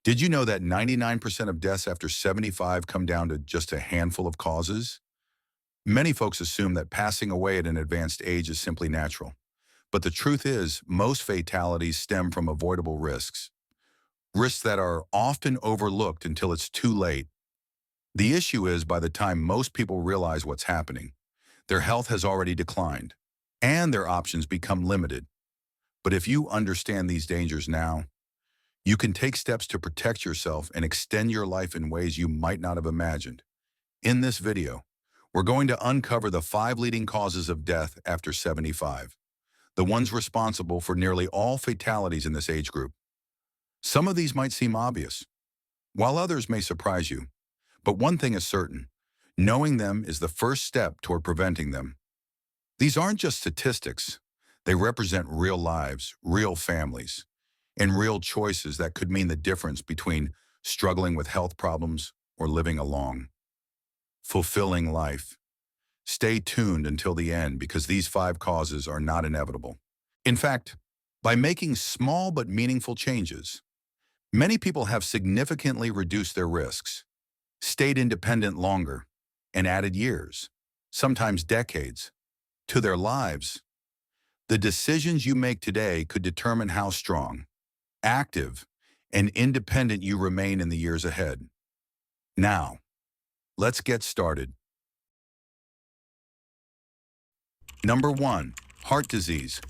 Did you know that 99% of deaths after 75 come down to just a handful of causes? Many folks assume that passing away at an advanced age is simply natural. But the truth is, most fatalities stem from avoidable risks, risks that are often overlooked until it's too late. The issue is, by the time most people realize what's happening, their health has already declined, and their options become limited. But if you understand these dangers now, you can take steps to protect yourself and extend your life in ways you might not have imagined. In this video, we're going to uncover the 5 leading causes of death after 75, the ones responsible for nearly all fatalities in this age group. Some of these might seem obvious, while others may surprise you. But one thing is certain: knowing them is the first step toward preventing them. These aren't just statistics. They represent real lives, real families, and real choices that could mean the difference between struggling with health problems or living a long, fulfilling life. Stay tuned until the end, because these 5 causes are not inevitable. In fact, by making small but meaningful changes, many people have significantly reduced their risks, stayed independent longer, and added years, sometimes decades, to their lives. The decisions you make today could determine how strong, active, and independent you remain in the years ahead. Now, let's get started. Number 1. Heart disease.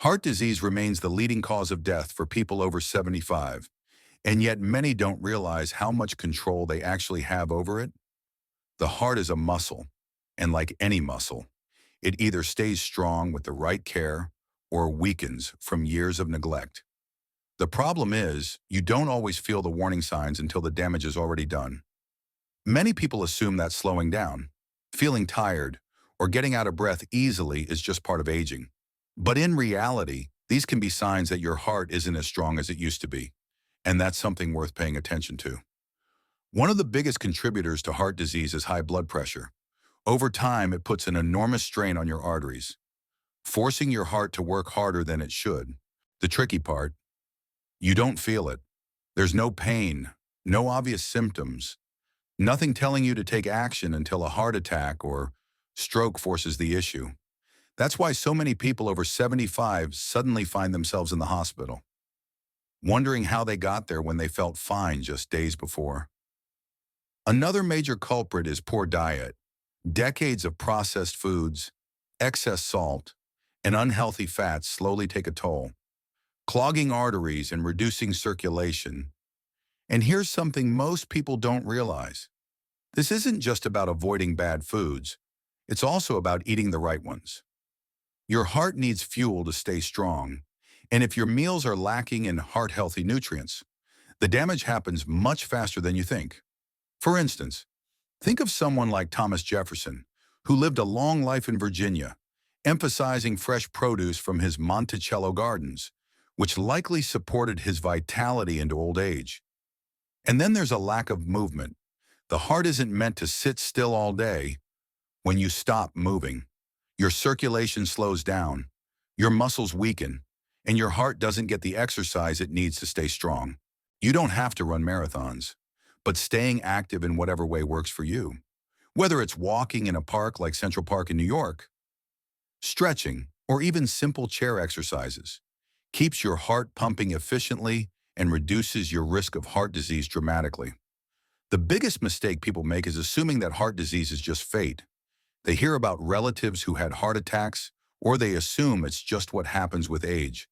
Heart disease remains the leading cause of death for people over 75, and yet many don't realize how much control they actually have over it. The heart is a muscle, and like any muscle, it either stays strong with the right care or weakens from years of neglect. The problem is, you don't always feel the warning signs until the damage is already done. Many people assume that slowing down, feeling tired, or getting out of breath easily is just part of aging. But in reality, these can be signs that your heart isn't as strong as it used to be, and that's something worth paying attention to. One of the biggest contributors to heart disease is high blood pressure. Over time, it puts an enormous strain on your arteries, forcing your heart to work harder than it should. The tricky part: you don't feel it. There's no pain, no obvious symptoms, nothing telling you to take action until a heart attack or stroke forces the issue. That's why so many people over 75 suddenly find themselves in the hospital, wondering how they got there when they felt fine just days before. Another major culprit is poor diet. Decades of processed foods, excess salt, and unhealthy fats slowly take a toll, clogging arteries and reducing circulation. And here's something most people don't realize: this isn't just about avoiding bad foods, it's also about eating the right ones. Your heart needs fuel to stay strong, and if your meals are lacking in heart-healthy nutrients, the damage happens much faster than you think. For instance, think of someone like Thomas Jefferson, who lived a long life in Virginia, emphasizing fresh produce from his Monticello gardens, which likely supported his vitality into old age. And then there's a lack of movement. The heart isn't meant to sit still all day. When you stop moving, your circulation slows down, your muscles weaken, and your heart doesn't get the exercise it needs to stay strong. You don't have to run marathons, but staying active in whatever way works for you, whether it's walking in a park like Central Park in New York, stretching, or even simple chair exercises, keeps your heart pumping efficiently and reduces your risk of heart disease dramatically. The biggest mistake people make is assuming that heart disease is just fate. They hear about relatives who had heart attacks, or they assume it's just what happens with age.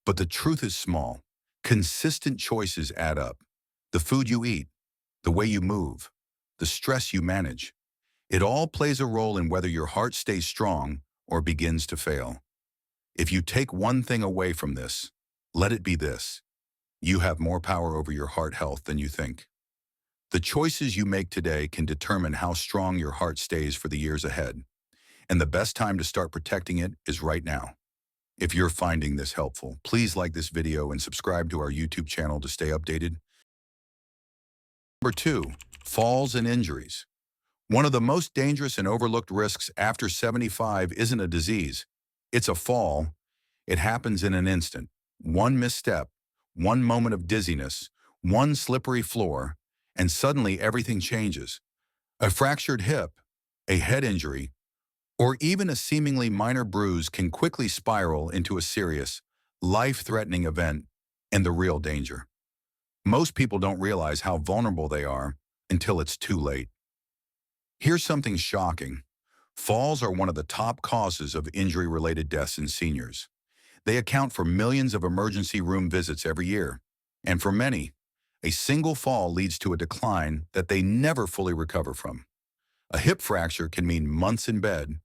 But the truth is small. Consistent choices add up. The food you eat, the way you move, the stress you manage. It all plays a role in whether your heart stays strong or begins to fail. If you take one thing away from this, let it be this: you have more power over your heart health than you think. The choices you make today can determine how strong your heart stays for the years ahead. And the best time to start protecting it is right now. If you're finding this helpful, please like this video and subscribe to our YouTube channel to stay updated. Number 2, falls and injuries. One of the most dangerous and overlooked risks after 75 isn't a disease. It's a fall. It happens in an instant, One misstep, one moment of dizziness, one slippery floor, and suddenly everything changes. A fractured hip, a head injury, or even a seemingly minor bruise can quickly spiral into a serious, life-threatening event and the real danger. Most people don't realize how vulnerable they are until it's too late. Here's something shocking. Falls are one of the top causes of injury-related deaths in seniors. They account for millions of emergency room visits every year. And for many, a single fall leads to a decline that they never fully recover from. A hip fracture can mean months in bed,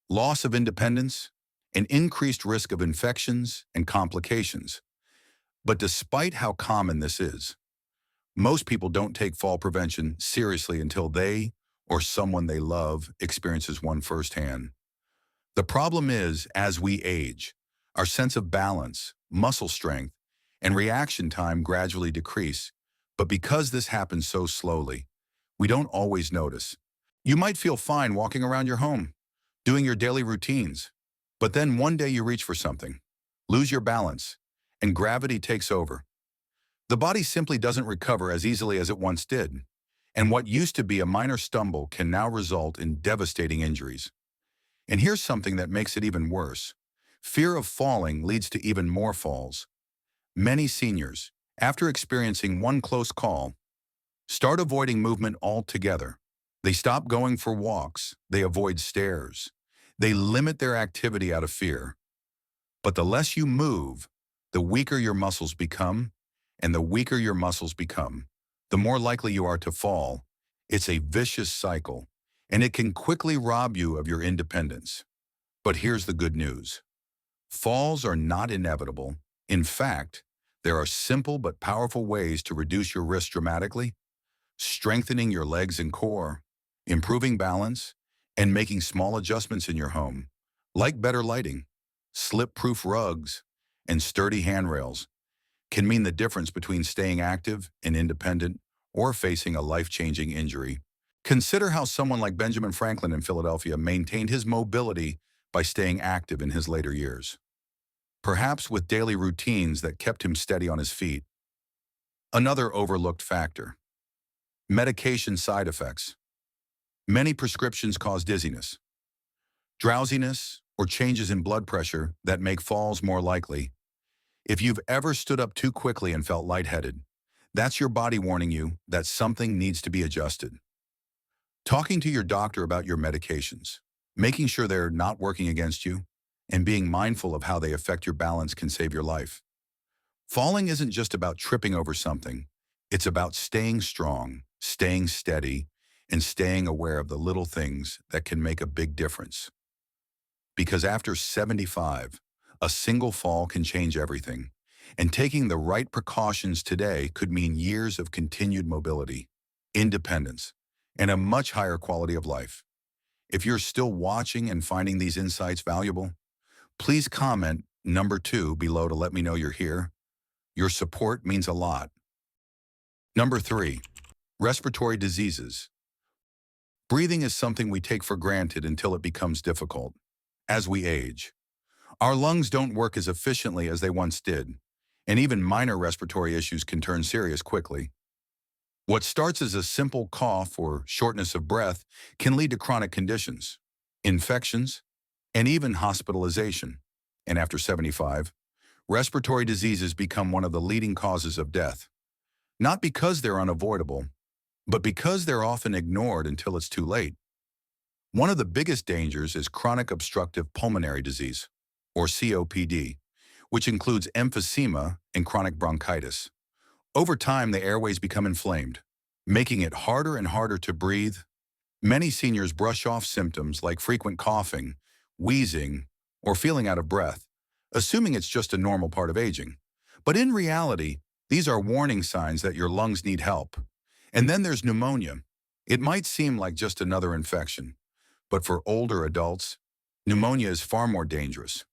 loss of independence, and increased risk of infections and complications. But despite how common this is, most people don't take fall prevention seriously until they or someone they love experiences one firsthand. The problem is, as we age, our sense of balance, muscle strength, and reaction time gradually decrease. But because this happens so slowly, we don't always notice. You might feel fine walking around your home, doing your daily routines, but then one day you reach for something, lose your balance, and gravity takes over. The body simply doesn't recover as easily as it once did, and what used to be a minor stumble can now result in devastating injuries. And here's something that makes it even worse. Fear of falling leads to even more falls. Many seniors, after experiencing one close call, start avoiding movement altogether. They stop going for walks. They avoid stairs. They limit their activity out of fear. But the less you move, the weaker your muscles become, and the weaker your muscles become, the more likely you are to fall. It's a vicious cycle, and it can quickly rob you of your independence. But here's the good news. Falls are not inevitable. In fact, there are simple but powerful ways to reduce your risk dramatically: strengthening your legs and core, improving balance, and making small adjustments in your home, like better lighting, slip-proof rugs, and sturdy handrails, can mean the difference between staying active and independent or facing a life-changing injury. Consider how someone like Benjamin Franklin in Philadelphia maintained his mobility by staying active in his later years, perhaps with daily routines that kept him steady on his feet. Another overlooked factor: medication side effects. Many prescriptions cause dizziness, drowsiness, or changes in blood pressure that make falls more likely. If you've ever stood up too quickly and felt lightheaded, that's your body warning you that something needs to be adjusted. Talking to your doctor about your medications, making sure they're not working against you, and being mindful of how they affect your balance can save your life. Falling isn't just about tripping over something. It's about staying strong, staying steady, and staying aware of the little things that can make a big difference. Because after 75, a single fall can change everything, and taking the right precautions today could mean years of continued mobility, independence, and a much higher quality of life. If you're still watching and finding these insights valuable, please comment number 2 below to let me know you're here. Your support means a lot. Number 3, respiratory diseases. Breathing is something we take for granted until it becomes difficult. As we age, our lungs don't work as efficiently as they once did, and even minor respiratory issues can turn serious quickly. What starts as a simple cough or shortness of breath can lead to chronic conditions, infections, and even hospitalization. And after 75, respiratory diseases become one of the leading causes of death. Not because they're unavoidable, but because they're often ignored until it's too late. One of the biggest dangers is chronic obstructive pulmonary disease, or COPD, which includes emphysema and chronic bronchitis. Over time, the airways become inflamed, making it harder and harder to breathe. Many seniors brush off symptoms like frequent coughing, wheezing, or feeling out of breath, assuming it's just a normal part of aging. But in reality, these are warning signs that your lungs need help. And then there's pneumonia. It might seem like just another infection, but for older adults, pneumonia is far more dangerous.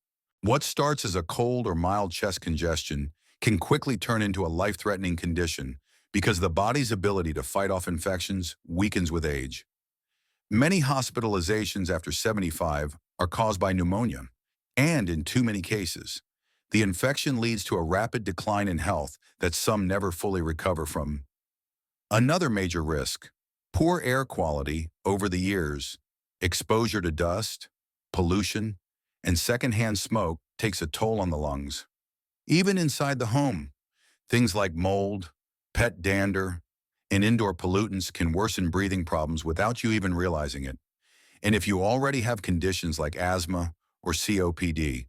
What starts as a cold or mild chest congestion can quickly turn into a life-threatening condition because the body's ability to fight off infections weakens with age. Many hospitalizations after 75 are caused by pneumonia, and in too many cases, The infection leads to a rapid decline in health that some never fully recover from. Another major risk: poor air quality over the years. Exposure to dust, pollution, and secondhand smoke takes a toll on the lungs. Even inside the home, things like mold, pet dander, and indoor pollutants can worsen breathing problems without you even realizing it. And if you already have conditions like asthma or COPD,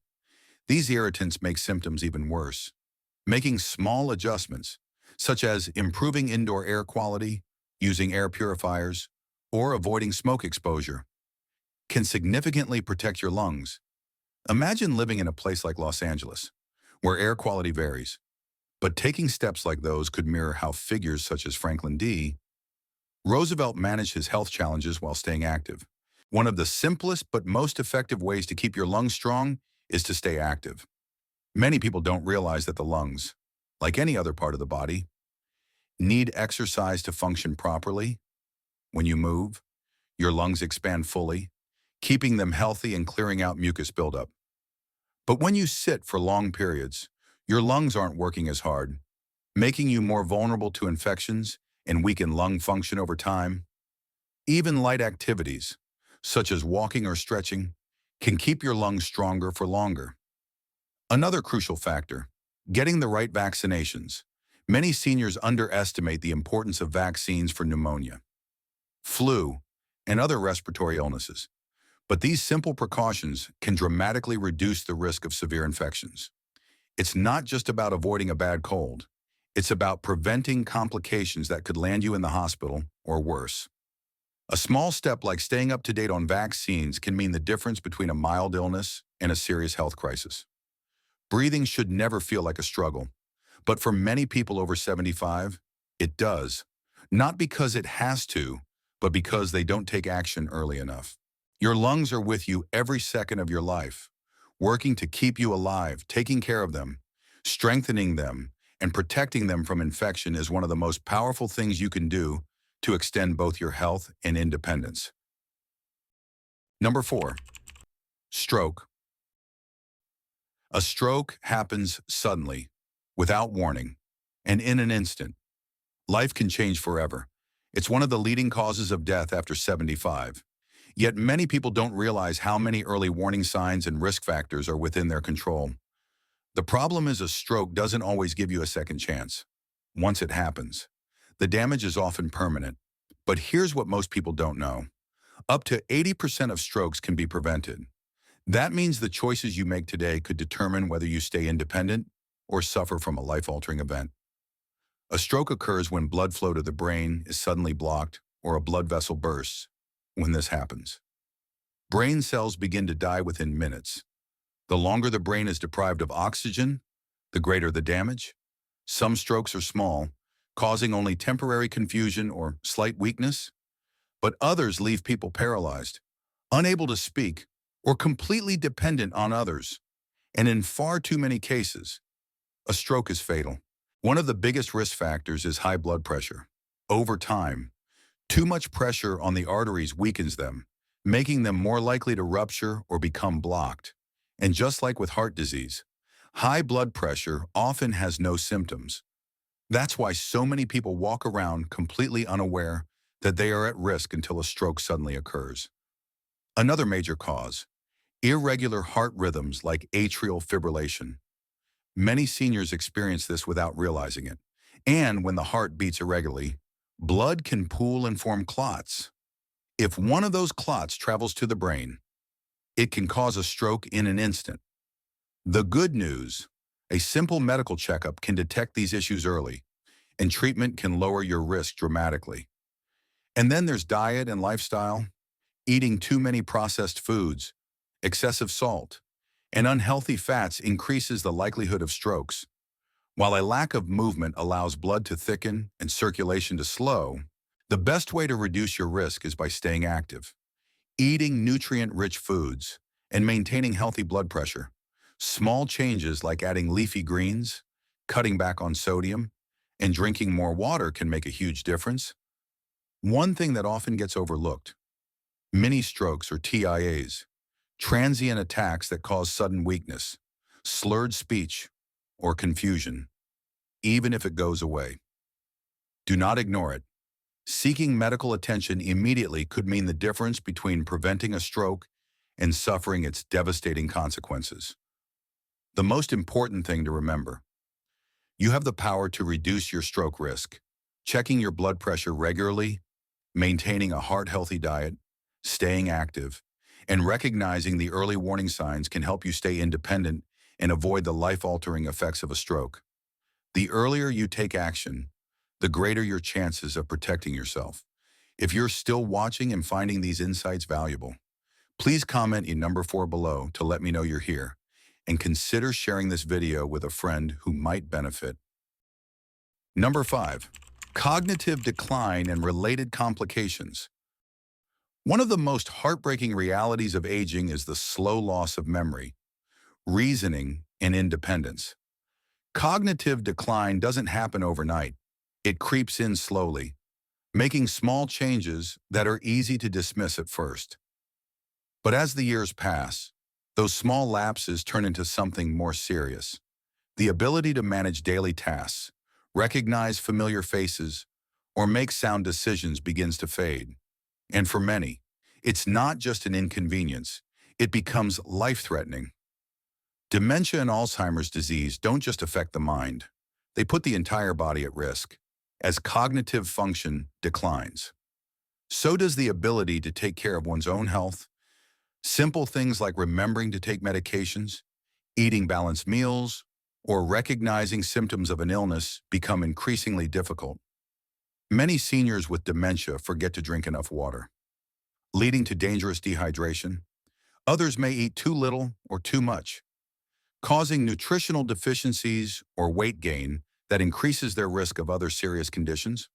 these irritants make symptoms even worse. Making small adjustments, such as improving indoor air quality, using air purifiers, or avoiding smoke exposure, can significantly protect your lungs. Imagine living in a place like Los Angeles, where air quality varies. But taking steps like those could mirror how figures such as Franklin D. Roosevelt managed his health challenges while staying active. One of the simplest but most effective ways to keep your lungs strong is to stay active. Many people don't realize that the lungs, like any other part of the body, need exercise to function properly. When you move, your lungs expand fully, keeping them healthy and clearing out mucus buildup. But when you sit for long periods, your lungs aren't working as hard, making you more vulnerable to infections and weaken lung function over time. Even light activities, such as walking or stretching, can keep your lungs stronger for longer. Another crucial factor: getting the right vaccinations. Many seniors underestimate the importance of vaccines for pneumonia, flu, and other respiratory illnesses. But these simple precautions can dramatically reduce the risk of severe infections. It's not just about avoiding a bad cold. It's about preventing complications that could land you in the hospital or worse. A small step like staying up to date on vaccines can mean the difference between a mild illness and a serious health crisis. Breathing should never feel like a struggle, but for many people over 75, it does. Not because it has to, but because they don't take action early enough. Your lungs are with you every second of your life, working to keep you alive. Taking care of them, strengthening them, and protecting them from infection is one of the most powerful things you can do to extend both your health and independence. Number 4, stroke. A stroke happens suddenly, without warning, and in an instant. Life can change forever. It's one of the leading causes of death after 75. Yet many people don't realize how many early warning signs and risk factors are within their control. The problem is a stroke doesn't always give you a second chance. Once it happens, the damage is often permanent. But here's what most people don't know. Up to 80% of strokes can be prevented. That means the choices you make today could determine whether you stay independent or suffer from a life-altering event. A stroke occurs when blood flow to the brain is suddenly blocked or a blood vessel bursts. When this happens, brain cells begin to die within minutes. The longer the brain is deprived of oxygen, the greater the damage. Some strokes are small, causing only temporary confusion or slight weakness, but others leave people paralyzed, unable to speak, or completely dependent on others. And in far too many cases, a stroke is fatal. One of the biggest risk factors is high blood pressure. Over time, too much pressure on the arteries weakens them, making them more likely to rupture or become blocked. And just like with heart disease, high blood pressure often has no symptoms. That's why so many people walk around completely unaware that they are at risk until a stroke suddenly occurs. Another major cause: irregular heart rhythms like atrial fibrillation. Many seniors experience this without realizing it. And when the heart beats irregularly, blood can pool and form clots. If one of those clots travels to the brain, it can cause a stroke in an instant. The good news: a simple medical checkup can detect these issues early, and treatment can lower your risk dramatically. And then there's diet and lifestyle. Eating too many processed foods, excessive salt, and unhealthy fats increases the likelihood of strokes. While a lack of movement allows blood to thicken and circulation to slow, the best way to reduce your risk is by staying active, eating nutrient-rich foods, and maintaining healthy blood pressure. Small changes like adding leafy greens, cutting back on sodium, and drinking more water can make a huge difference. One thing that often gets overlooked: mini strokes or TIAs, transient attacks that cause sudden weakness. slurred speech, or confusion, even if it goes away. Do not ignore it. Seeking medical attention immediately could mean the difference between preventing a stroke and suffering its devastating consequences. The most important thing to remember: you have the power to reduce your stroke risk. Checking your blood pressure regularly, maintaining a heart-healthy diet, staying active, and recognizing the early warning signs can help you stay independent and avoid the life-altering effects of a stroke. The earlier you take action, the greater your chances of protecting yourself. If you're still watching and finding these insights valuable, please comment in number 4 below to let me know you're here, and consider sharing this video with a friend who might benefit. Number 5. Cognitive decline and related complications. One of the most heartbreaking realities of aging is the slow loss of memory, reasoning, and independence. Cognitive decline doesn't happen overnight. It creeps in slowly, making small changes that are easy to dismiss at first. But as the years pass, those small lapses turn into something more serious. The ability to manage daily tasks, recognize familiar faces, or make sound decisions begins to fade. And for many, it's not just an inconvenience, it becomes life-threatening. Dementia and Alzheimer's disease don't just affect the mind, they put the entire body at risk, as cognitive function declines. So does the ability to take care of one's own health. Simple things like remembering to take medications, eating balanced meals, or recognizing symptoms of an illness become increasingly difficult. Many seniors with dementia forget to drink enough water, leading to dangerous dehydration. Others may eat too little or too much, causing nutritional deficiencies or weight gain that increases their risk of other serious conditions.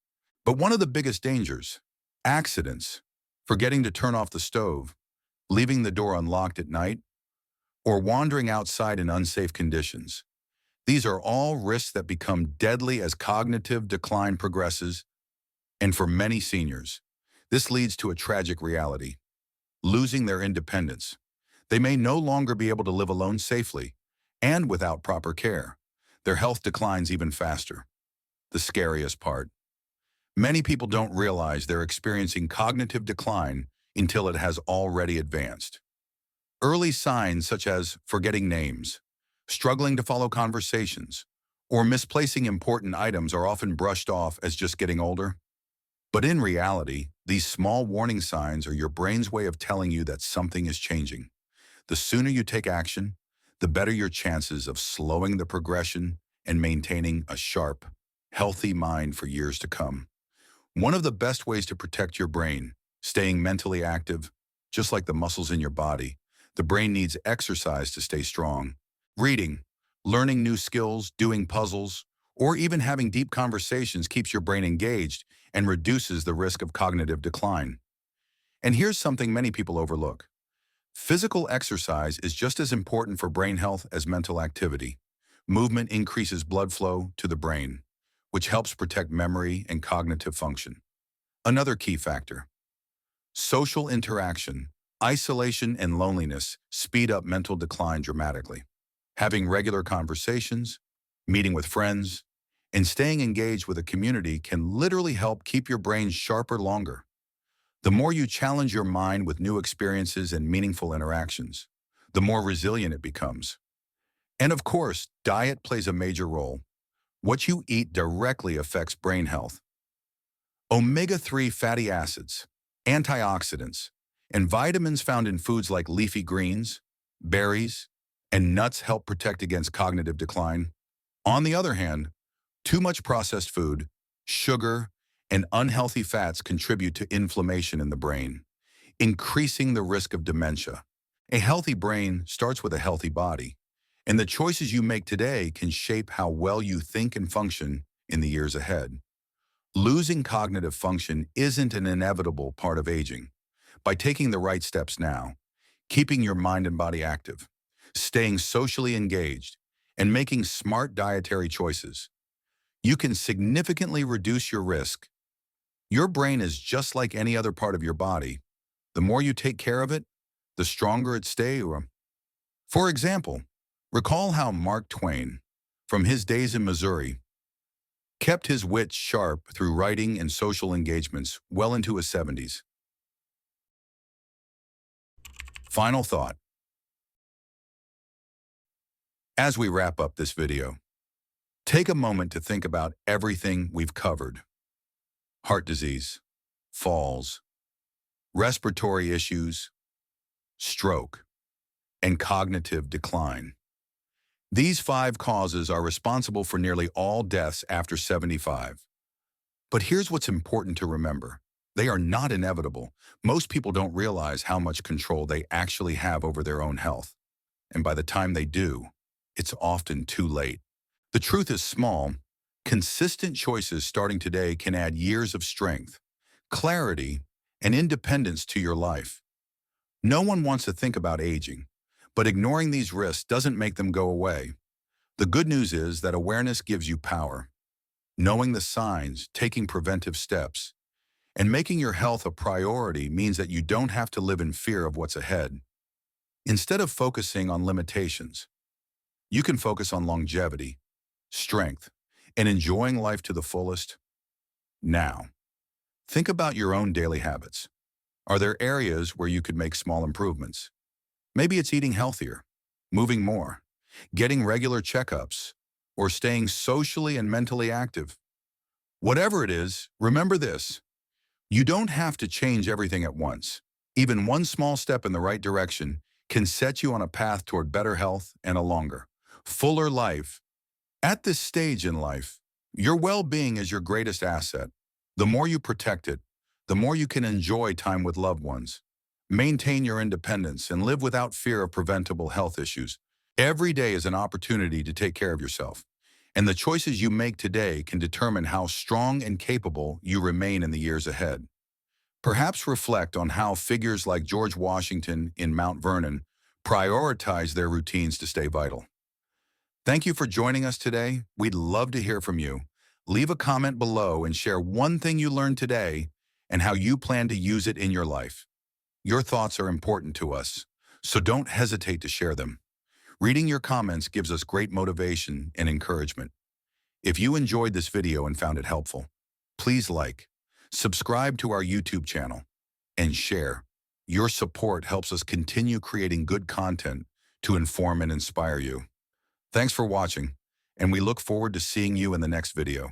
But one of the biggest dangers: accidents, forgetting to turn off the stove, leaving the door unlocked at night, or wandering outside in unsafe conditions. These are all risks that become deadly as cognitive decline progresses, and for many seniors, this leads to a tragic reality: losing their independence. They may no longer be able to live alone safely, and without proper care, their health declines even faster. The scariest part: many people don't realize they're experiencing cognitive decline until it has already advanced. Early signs such as forgetting names, struggling to follow conversations, or misplacing important items are often brushed off as just getting older. But in reality, these small warning signs are your brain's way of telling you that something is changing. The sooner you take action, the better your chances of slowing the progression and maintaining a sharp, healthy mind for years to come. One of the best ways to protect your brain: staying mentally active. Just like the muscles in your body, the brain needs exercise to stay strong. Reading, learning new skills, doing puzzles, or even having deep conversations keeps your brain engaged and reduces the risk of cognitive decline. And here's something many people overlook: physical exercise is just as important for brain health as mental activity. Movement increases blood flow to the brain, which helps protect memory and cognitive function. Another key factor: social interaction. Isolation and loneliness speed up mental decline dramatically. Having regular conversations, meeting with friends, and staying engaged with a community can literally help keep your brain sharper longer. The more you challenge your mind with new experiences and meaningful interactions, the more resilient it becomes. And of course, diet plays a major role. What you eat directly affects brain health. Omega-3 fatty acids, antioxidants, and vitamins found in foods like leafy greens, berries, and nuts help protect against cognitive decline. On the other hand, too much processed food, sugar, and unhealthy fats contribute to inflammation in the brain, increasing the risk of dementia. A healthy brain starts with a healthy body, and the choices you make today can shape how well you think and function in the years ahead. Losing cognitive function isn't an inevitable part of aging. By taking the right steps now, keeping your mind and body active, staying socially engaged, and making smart dietary choices, you can significantly reduce your risk. Your brain is just like any other part of your body. The more you take care of it, the stronger it stays. For example, Recall how Mark Twain, from his days in Missouri, kept his wits sharp through writing and social engagements well into his 70s. Final thought. As we wrap up this video, take a moment to think about everything we've covered. Heart disease, falls, respiratory issues, stroke, and cognitive decline. These 5 causes are responsible for nearly all deaths after 75. But here's what's important to remember. They are not inevitable. Most people don't realize how much control they actually have over their own health. And by the time they do, it's often too late. The truth is small. Consistent choices starting today can add years of strength, clarity, and independence to your life. No one wants to think about aging, but ignoring these risks doesn't make them go away. The good news is that awareness gives you power. Knowing the signs, taking preventive steps, and making your health a priority means that you don't have to live in fear of what's ahead. Instead of focusing on limitations, you can focus on longevity, strength, and enjoying life to the fullest. Now, think about your own daily habits. Are there areas where you could make small improvements? Maybe it's eating healthier, moving more, getting regular checkups, or staying socially and mentally active. Whatever it is, remember this. You don't have to change everything at once. Even one small step in the right direction can set you on a path toward better health and a longer, fuller life. At this stage in life, your well-being is your greatest asset. The more you protect it, the more you can enjoy time with loved ones, maintain your independence, and live without fear of preventable health issues. Every day is an opportunity to take care of yourself, and the choices you make today can determine how strong and capable you remain in the years ahead. Perhaps reflect on how figures like George Washington in Mount Vernon prioritize their routines to stay vital. Thank you for joining us today. We'd love to hear from you. Leave a comment below and share one thing you learned today and how you plan to use it in your life. Your thoughts are important to us, so don't hesitate to share them. Reading your comments gives us great motivation and encouragement. If you enjoyed this video and found it helpful, please like, subscribe to our YouTube channel, and share. Your support helps us continue creating good content to inform and inspire you. Thanks for watching, and we look forward to seeing you in the next video.